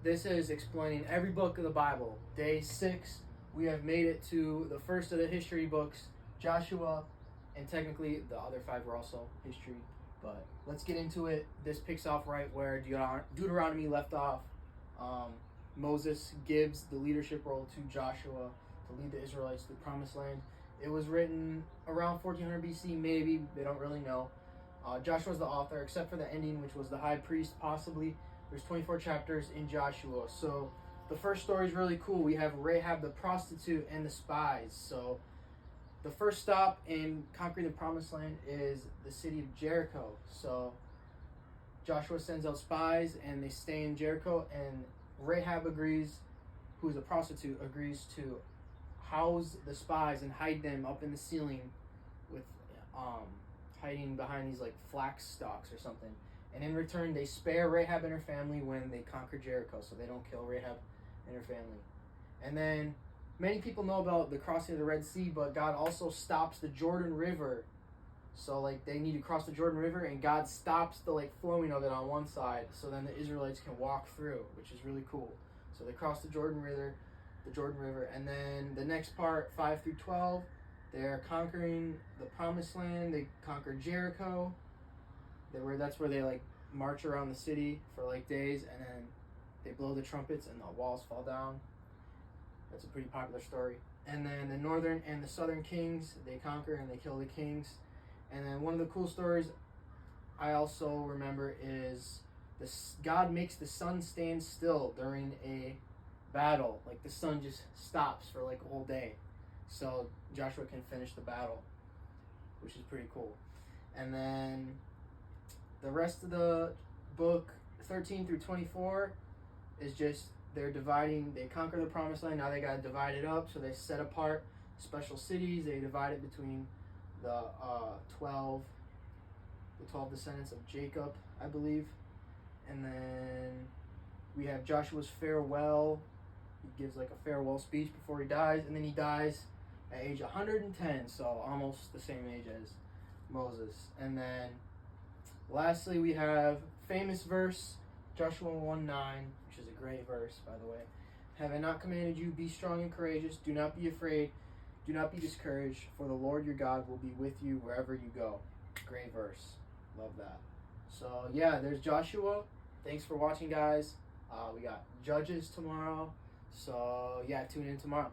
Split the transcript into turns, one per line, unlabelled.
This is explaining every book of the Bible. Day 6, we have made it to the first of the history books, Joshua, and technically the other 5 were also history. But let's get into it. This picks off right where Deuteronomy left off. Moses gives the leadership role to Joshua to lead the Israelites to the Promised Land. It was written around 1400 BC, maybe. They don't really know. Joshua's the author, except for the ending, which was the high priest, possibly. There's 24 chapters in Joshua. So the first story is really cool. We have Rahab the prostitute and the spies. So the first stop in conquering the Promised Land is the city of Jericho. So Joshua sends out spies, and they stay in Jericho, and Rahab agrees, who is a prostitute, agrees to house the spies and hide them up in the ceiling with hiding behind these like flax stalks or something. And in return, they spare Rahab and her family when they conquer Jericho, so they don't kill Rahab and her family. And then many people know about the crossing of the Red Sea, but God also stops the Jordan River. So like they need to cross the Jordan River, and God stops the like flowing of it on one side, so then the Israelites can walk through, which is really cool. So they cross the Jordan River, and then the next part, 5 through 12, they're conquering the Promised Land. They conquer Jericho. That's where they like march around the city for like days, and then they blow the trumpets and the walls fall down. That's a pretty popular story. And then the northern and the southern kings, they conquer and they kill the kings. And then one of the cool stories I also remember is God makes the sun stand still during a battle. Like the sun just stops for like a whole day, so Joshua can finish the battle, which is pretty cool. And then the rest of the book, 13 through 24, is just they conquer the Promised Land. Now they got to divide it up, so they set apart special cities. They divide it between the 12 descendants of Jacob, I believe. And then we have Joshua's farewell. He gives like a farewell speech before he dies, and then he dies at age 110, so almost the same age as Moses. And then lastly, we have famous verse, Joshua 1:9, which is a great verse, by the way. Have I not commanded you, be strong and courageous, do not be afraid, do not be discouraged, for the Lord your God will be with you wherever you go. Great verse. Love that. So yeah, there's Joshua. Thanks for watching, guys. We got Judges tomorrow. So yeah, tune in tomorrow.